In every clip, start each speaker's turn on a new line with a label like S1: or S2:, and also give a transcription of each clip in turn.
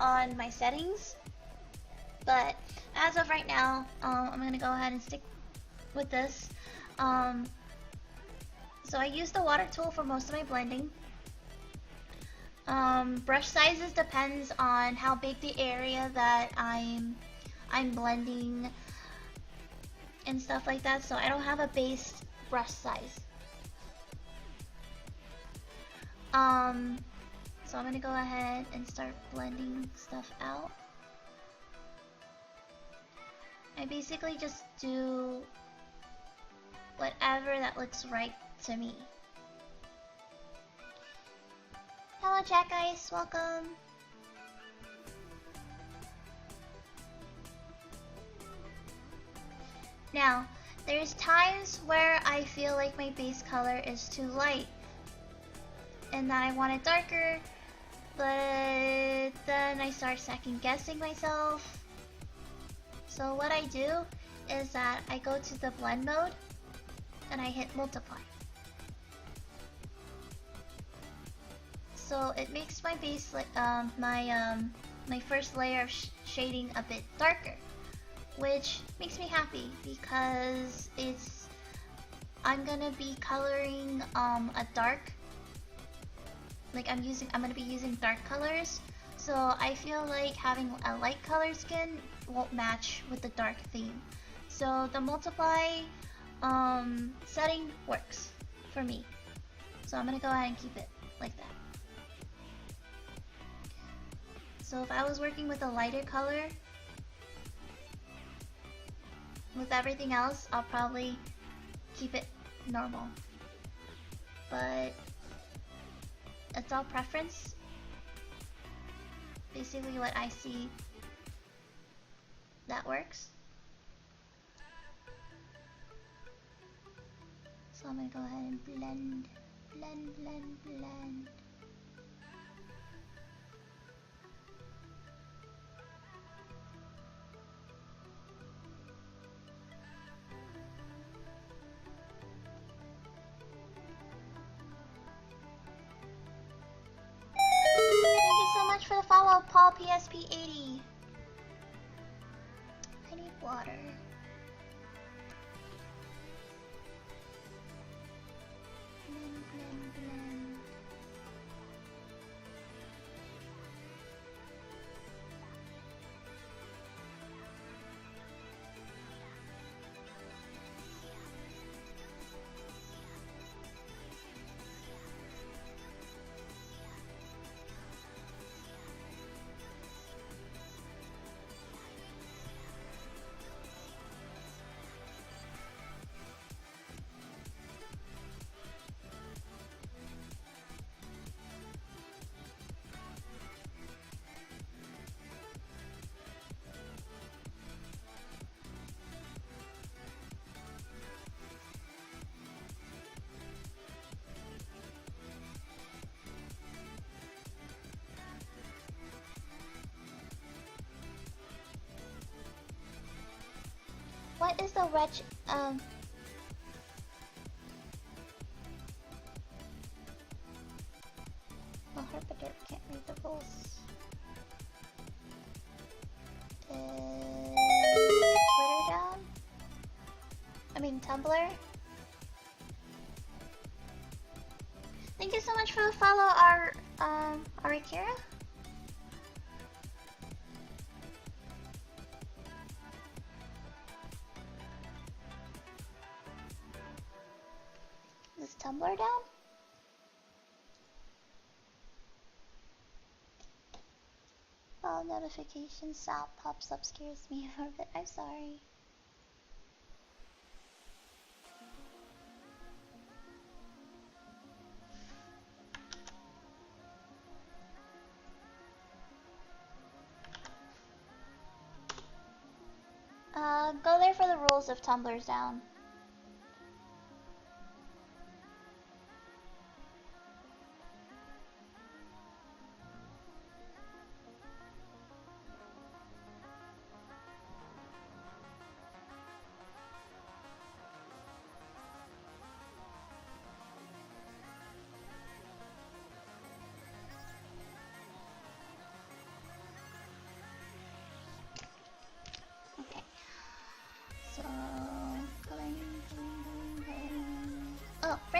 S1: on my settings, but as of right now, I'm gonna go ahead and stick with this. So I use the water tool for most of my blending. Brush sizes depends on how big the area that I'm blending and stuff like that, so I don't have a base brush size. So I'm gonna go ahead and start blending stuff out. I basically just do whatever that looks right to me. Hello Jack Ice, welcome. Now, there's times where I feel like my base color is too light and that I want it darker, but then I start second guessing myself. So what I do is that I go to the blend mode and I hit multiply. So it makes my base, my first layer of shading a bit darker, which makes me happy because I'm gonna be coloring a dark, like I'm gonna be using dark colors, so I feel like having a light color skin won't match with the dark theme. So the multiply setting works for me. So I'm gonna go ahead and keep it like that. So if I was working with a lighter color, with everything else, I'll probably keep it normal. But it's all preference. Basically what I see that works. So I'm gonna go ahead and blend, blend, blend, blend. Thank you so much for the follow, Paul PSP80. I need water. Blend, blend, blend. What is the wretch, Oh, Herpaderp can't read the rules. Is Twitter down? I mean Tumblr? Thank you so much for the follow, Arikira. Is Tumblr down? Oh, notification sound pops up, scares me a bit. I'm sorry. Go there for the rules if Tumblr's down.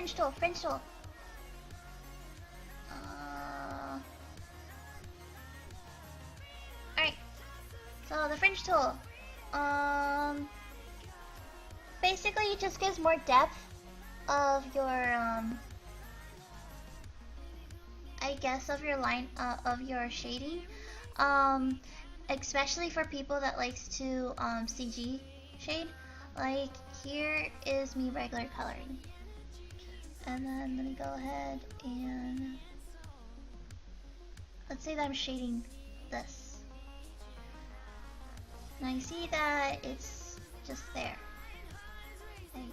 S1: fringe tool, fringe tool. Alright. So the fringe tool. Basically it just gives more depth of your I guess of your line of your shading. Especially for people that likes to CG shade. Like here is me regular coloring. And then let me go ahead and let's say that I'm shading this. And I see that it's just there. Like,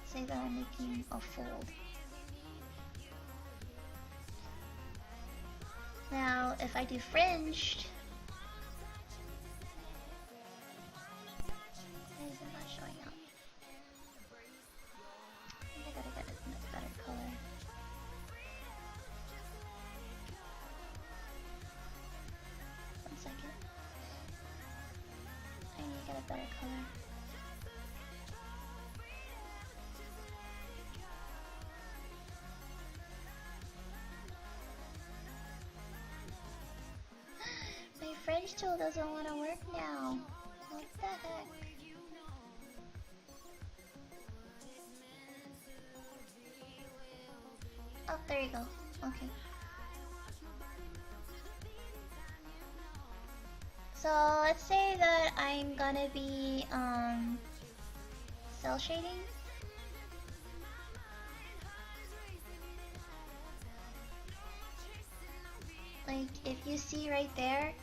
S1: say that I'm making a fold. Now, if I do fringed, why is it not showing up? I gotta get it in a better color. One second. I need to get a better color. My fringe tool doesn't want to work now. What the heck? Oh, there you go. Okay. So let's say that I'm gonna be cell shading. Like if you see right there,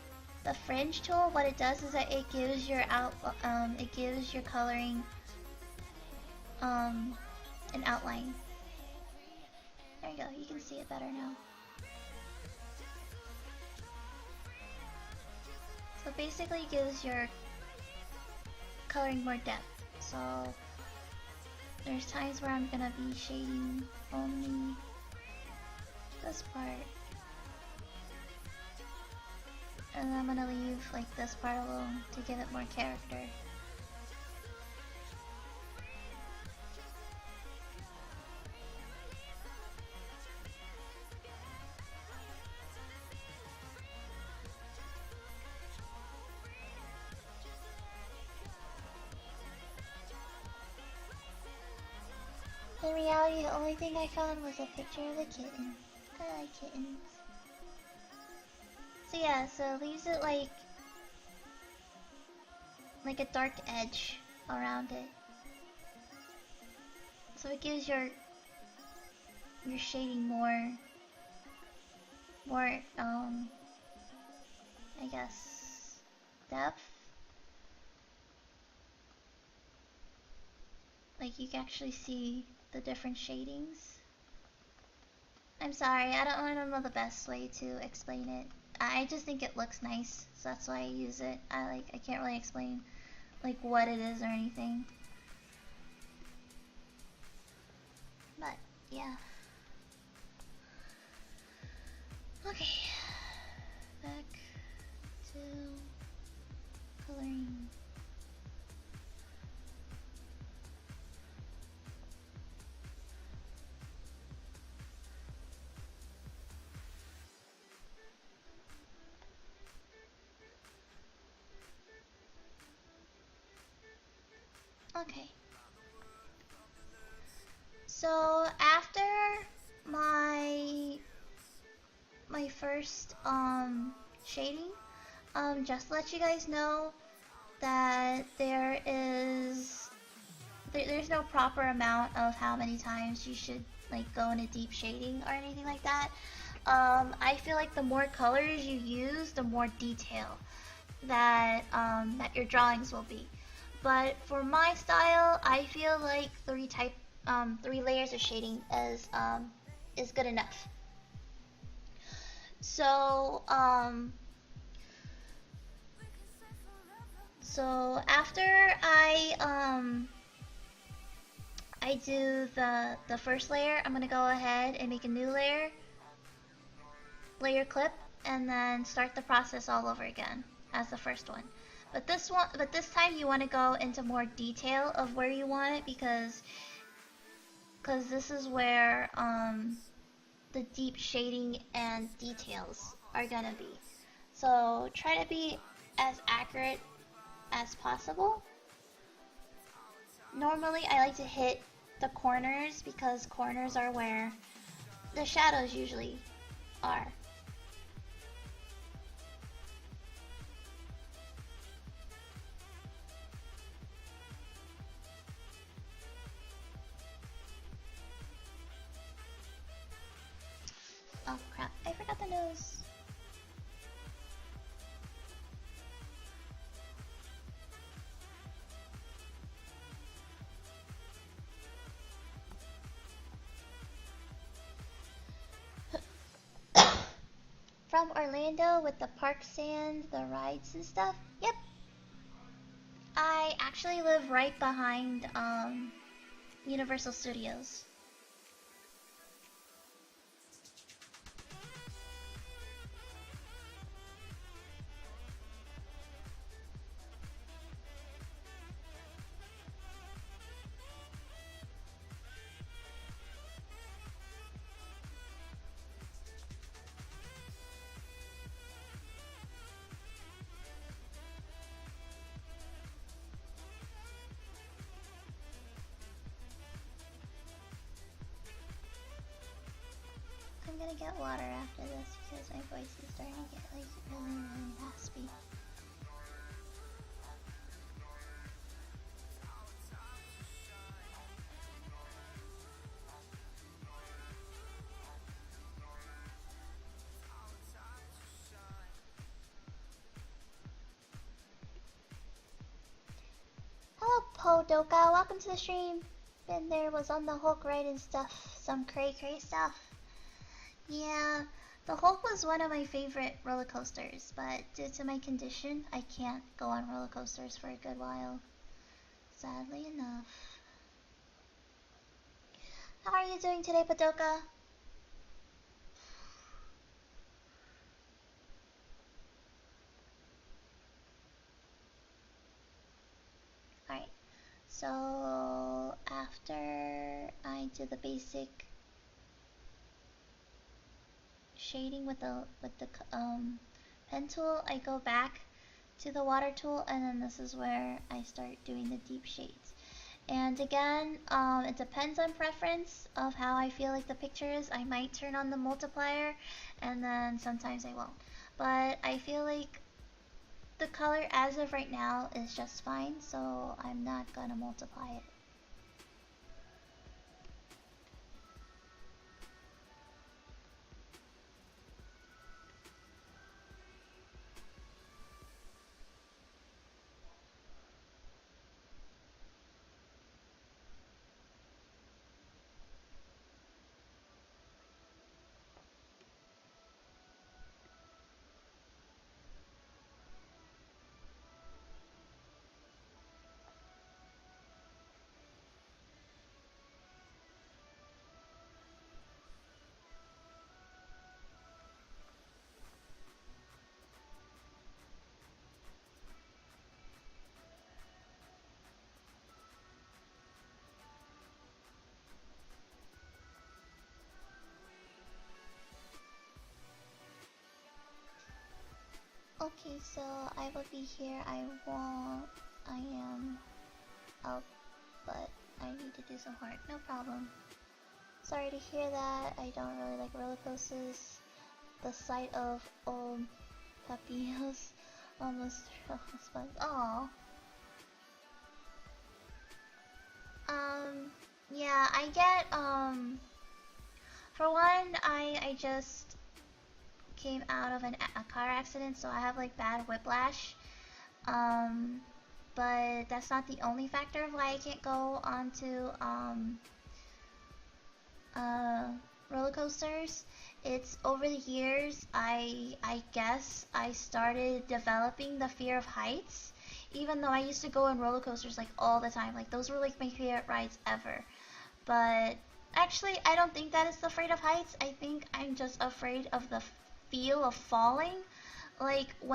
S1: the fringe tool, what it does is that it gives your it gives your coloring an outline. There you go, you can see it better now. So basically it gives your coloring more depth. So there's times where I'm gonna be shading only this part. And then I'm gonna leave like this part alone to give it more character. In reality, the only thing I found was a picture of a kitten. I like kittens. So yeah, so it leaves it like a dark edge around it. So it gives your shading more I guess depth. Like you can actually see the different shadings. I'm sorry, I don't know the best way to explain it. I just think it looks nice, so that's why I use it. I can't really explain like what it is or anything. But yeah. Okay. Back to coloring. Okay. So after my first shading, just to let you guys know that there's no proper amount of how many times you should like go into deep shading or anything like that. I feel like the more colors you use, the more detail that your drawings will be. But for my style, I feel like three layers of shading is good enough. So after I do the first layer, I'm gonna go ahead and make a new layer clip, and then start the process all over again as the first one. But this time you want to go into more detail of where you want it, because because this is where the deep shading and details are gonna be. So try to be as accurate as possible. Normally I like to hit the corners because corners are where the shadows usually are. Oh crap, I forgot the nose. From Orlando with the park sand, the rides and stuff? Yep. I actually live right behind Universal Studios. I'm gonna get water after this because my voice is starting to get like really, really raspy. Hello, Podoka. Welcome to the stream. Been there, was on the Hulk ride and stuff. Some cray stuff. Yeah, the Hulk was one of my favorite roller coasters, but due to my condition, I can't go on roller coasters for a good while. Sadly enough. How are you doing today, Podoka? Alright, so after I do the basic shading with the pen tool, I go back to the water tool, and then this is where I start doing the deep shades. And again, it depends on preference of how I feel like the picture is. I might turn on the multiplier, and then sometimes I won't. But I feel like the color as of right now is just fine, so I'm not gonna multiply it. Okay, so I will be here. I am out, but I need to do some work. No problem. Sorry to hear that. I don't really like roller coasters. The sight of old puppies almost fun. Aww. Yeah, I get, for one, I just came out of a car accident, so I have like bad whiplash. But that's not the only factor of why I can't go onto roller coasters. It's over the years, I guess I started developing the fear of heights, even though I used to go on roller coasters like all the time. Like those were like my favorite rides ever. But actually, I don't think that it's afraid of heights. I think I'm just afraid of the feel of falling. Like when